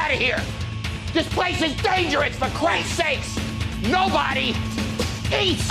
out of here. This place is dangerous, for Christ's sakes. Nobody eats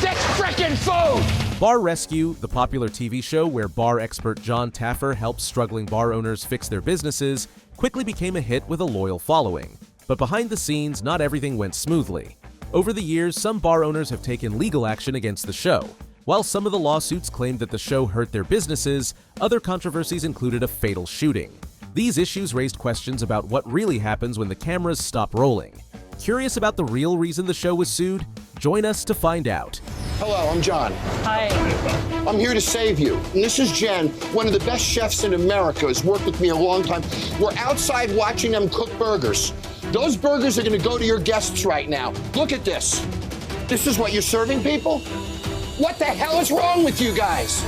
this frickin' food. Bar Rescue, the popular TV show where bar expert Jon Taffer helps struggling bar owners fix their businesses, quickly became a hit with a loyal following. But behind the scenes, not everything went smoothly. Over the years, some bar owners have taken legal action against the show. While some of the lawsuits claimed that the show hurt their businesses, other controversies included a fatal shooting. These issues raised questions about what really happens when the cameras stop rolling. Curious about the real reason the show was sued? Join us to find out. Hello, I'm John. Hi. I'm here to save you. And this is Jen, one of the best chefs in America, has worked with me a long time. We're outside watching them cook burgers. Those burgers are going to go to your guests right now. Look at this. This is what you're serving people? What the hell is wrong with you guys?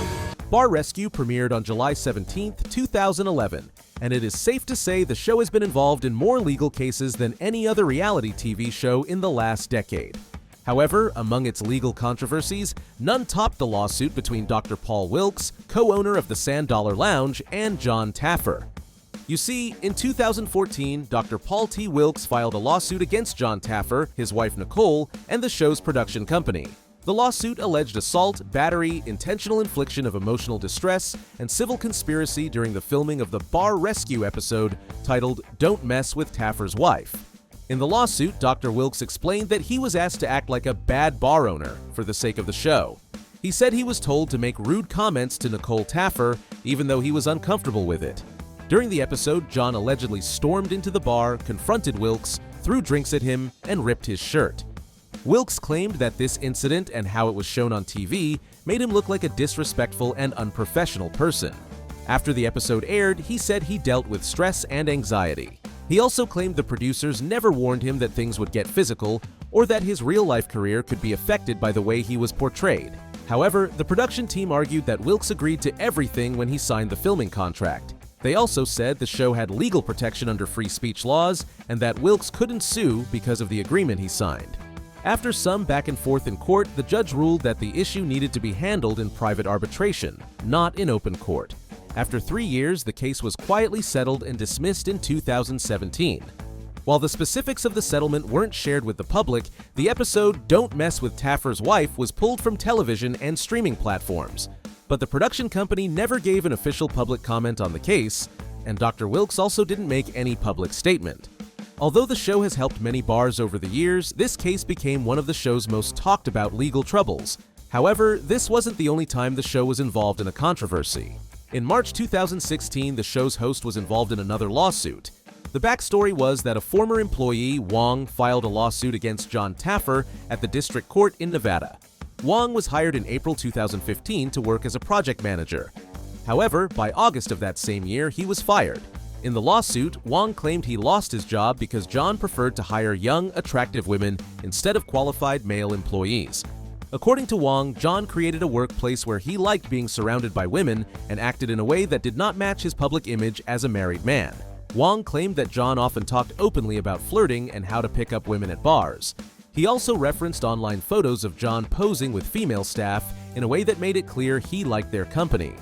Bar Rescue premiered on July 17, 2011, and it is safe to say the show has been involved in more legal cases than any other reality TV show in the last decade. However, among its legal controversies, none topped the lawsuit between Dr. Paul Wilkes, co-owner of the Sand Dollar Lounge, and Jon Taffer. You see, in 2014, Dr. Paul T. Wilkes filed a lawsuit against Jon Taffer, his wife Nicole, and the show's production company. The lawsuit alleged assault, battery, intentional infliction of emotional distress, and civil conspiracy during the filming of the Bar Rescue episode titled "Don't Mess with Taffer's Wife." In the lawsuit, Dr. Wilkes explained that he was asked to act like a bad bar owner for the sake of the show. He said he was told to make rude comments to Nicole Taffer, even though he was uncomfortable with it. During the episode, Jon allegedly stormed into the bar, confronted Wilkes, threw drinks at him, and ripped his shirt. Wilkes claimed that this incident and how it was shown on TV made him look like a disrespectful and unprofessional person. After the episode aired, he said he dealt with stress and anxiety. He also claimed the producers never warned him that things would get physical or that his real-life career could be affected by the way he was portrayed. However, the production team argued that Wilkes agreed to everything when he signed the filming contract. They also said the show had legal protection under free speech laws and that Wilkes couldn't sue because of the agreement he signed. After some back and forth in court, the judge ruled that the issue needed to be handled in private arbitration, not in open court. After 3 years, the case was quietly settled and dismissed in 2017. While the specifics of the settlement weren't shared with the public, the episode "Don't Mess with Taffer's Wife" was pulled from television and streaming platforms. But the production company never gave an official public comment on the case, and Dr. Wilkes also didn't make any public statement. Although the show has helped many bars over the years, this case became one of the show's most talked about legal troubles. However, this wasn't the only time the show was involved in a controversy. In March 2016, the show's host was involved in another lawsuit. The backstory was that a former employee, Wong, filed a lawsuit against Jon Taffer at the district court in Nevada. Wong was hired in April 2015 to work as a project manager. However, by August of that same year, he was fired. In the lawsuit, Wong claimed he lost his job because Jon preferred to hire young, attractive women instead of qualified male employees. According to Wong, Jon created a workplace where he liked being surrounded by women and acted in a way that did not match his public image as a married man. Wong claimed that Jon often talked openly about flirting and how to pick up women at bars. He also referenced online photos of Jon posing with female staff in a way that made it clear he liked their company.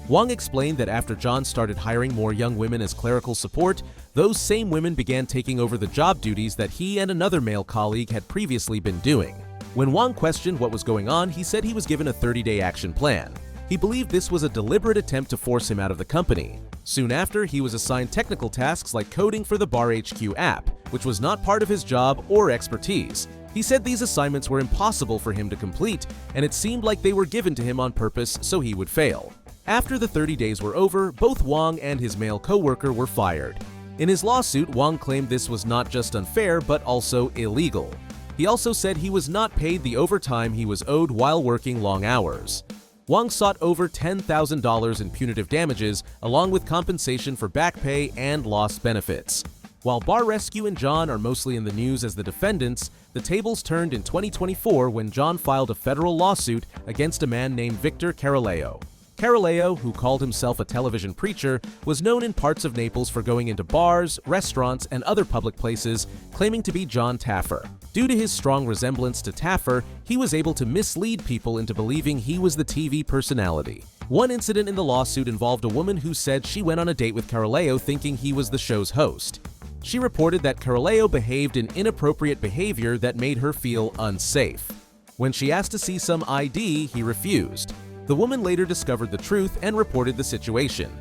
Wong explained that after Jon started hiring more young women as clerical support, those same women began taking over the job duties that he and another male colleague had previously been doing. When Wong questioned what was going on, he said he was given a 30-day action plan. He believed this was a deliberate attempt to force him out of the company. Soon after, he was assigned technical tasks like coding for the Bar HQ app, which was not part of his job or expertise. He said these assignments were impossible for him to complete, and it seemed like they were given to him on purpose so he would fail. After the 30 days were over, both Wong and his male co-worker were fired. In his lawsuit, Wong claimed this was not just unfair but also illegal. He also said he was not paid the overtime he was owed while working long hours. Wong sought over $10,000 in punitive damages, along with compensation for back pay and lost benefits. While Bar Rescue and Jon are mostly in the news as the defendants, the tables turned in 2024 when Jon filed a federal lawsuit against a man named Victor Caroleo. Caroleo, who called himself a television preacher, was known in parts of Naples for going into bars, restaurants, and other public places, claiming to be Jon Taffer. Due to his strong resemblance to Taffer, he was able to mislead people into believing he was the TV personality. One incident in the lawsuit involved a woman who said she went on a date with Caroleo thinking he was the show's host. She reported that Caroleo behaved in inappropriate behavior that made her feel unsafe. When she asked to see some ID, he refused. The woman later discovered the truth and reported the situation.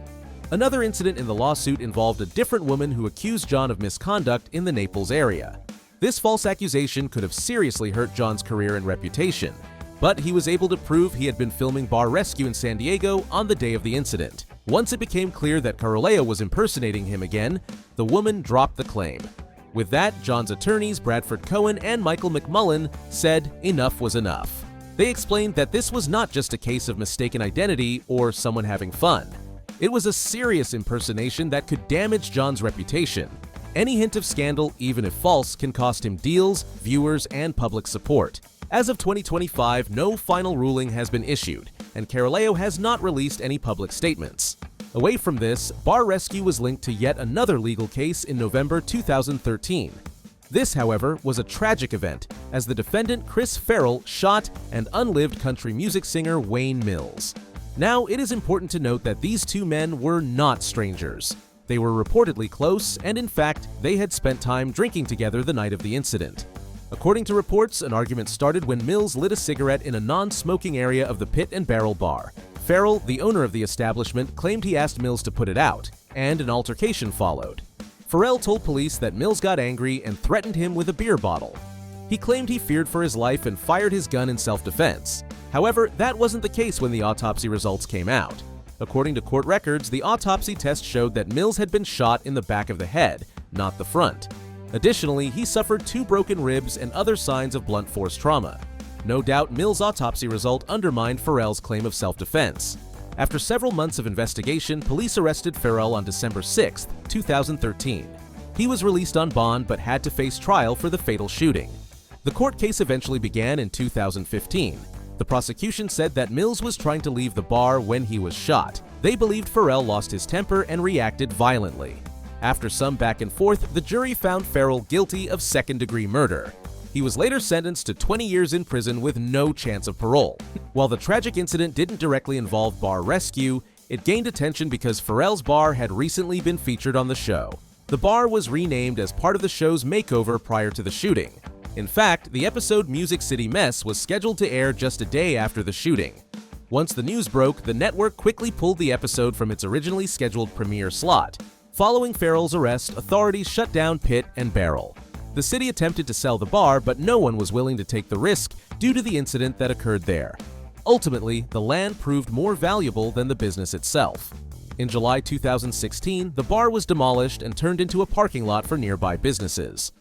Another incident in the lawsuit involved a different woman who accused Jon of misconduct in the Naples area. This false accusation could have seriously hurt Jon's career and reputation, but he was able to prove he had been filming Bar Rescue in San Diego on the day of the incident. Once it became clear that Caroleo was impersonating him again, the woman dropped the claim. With that, Jon's attorneys Bradford Cohen and Michael McMullen said enough was enough. They explained that this was not just a case of mistaken identity or someone having fun. It was a serious impersonation that could damage Jon's reputation. Any hint of scandal, even if false, can cost him deals, viewers, and public support. As of 2025, no final ruling has been issued, and Caroleo has not released any public statements. Away from this, Bar Rescue was linked to yet another legal case in November 2013. This, however, was a tragic event, as the defendant Chris Farrell shot and unlived country music singer Wayne Mills. Now, it is important to note that these two men were not strangers. They were reportedly close, and in fact, they had spent time drinking together the night of the incident. According to reports, an argument started when Mills lit a cigarette in a non-smoking area of the Pit and Barrel bar. Farrell, the owner of the establishment, claimed he asked Mills to put it out, and an altercation followed. Farrell told police that Mills got angry and threatened him with a beer bottle. He claimed he feared for his life and fired his gun in self-defense. However, that wasn't the case when the autopsy results came out. According to court records, the autopsy test showed that Mills had been shot in the back of the head, not the front. Additionally, he suffered 2 broken ribs and other signs of blunt force trauma. No doubt, Mills' autopsy result undermined Farrell's claim of self-defense. After several months of investigation, police arrested Farrell on December 6, 2013. He was released on bond but had to face trial for the fatal shooting. The court case eventually began in 2015. The prosecution said that Mills was trying to leave the bar when he was shot. They believed Farrell lost his temper and reacted violently. After some back and forth, the jury found Farrell guilty of second-degree murder. He was later sentenced to 20 years in prison with no chance of parole. While the tragic incident didn't directly involve Bar Rescue, it gained attention because Farrell's bar had recently been featured on the show. The bar was renamed as part of the show's makeover prior to the shooting. In fact, the episode Music City Mess was scheduled to air just a day after the shooting. Once the news broke, the network quickly pulled the episode from its originally scheduled premiere slot. Following Farrell's arrest, authorities shut down Pit and Barrel. The city attempted to sell the bar, but no one was willing to take the risk due to the incident that occurred there. Ultimately, the land proved more valuable than the business itself. In July 2016, the bar was demolished and turned into a parking lot for nearby businesses.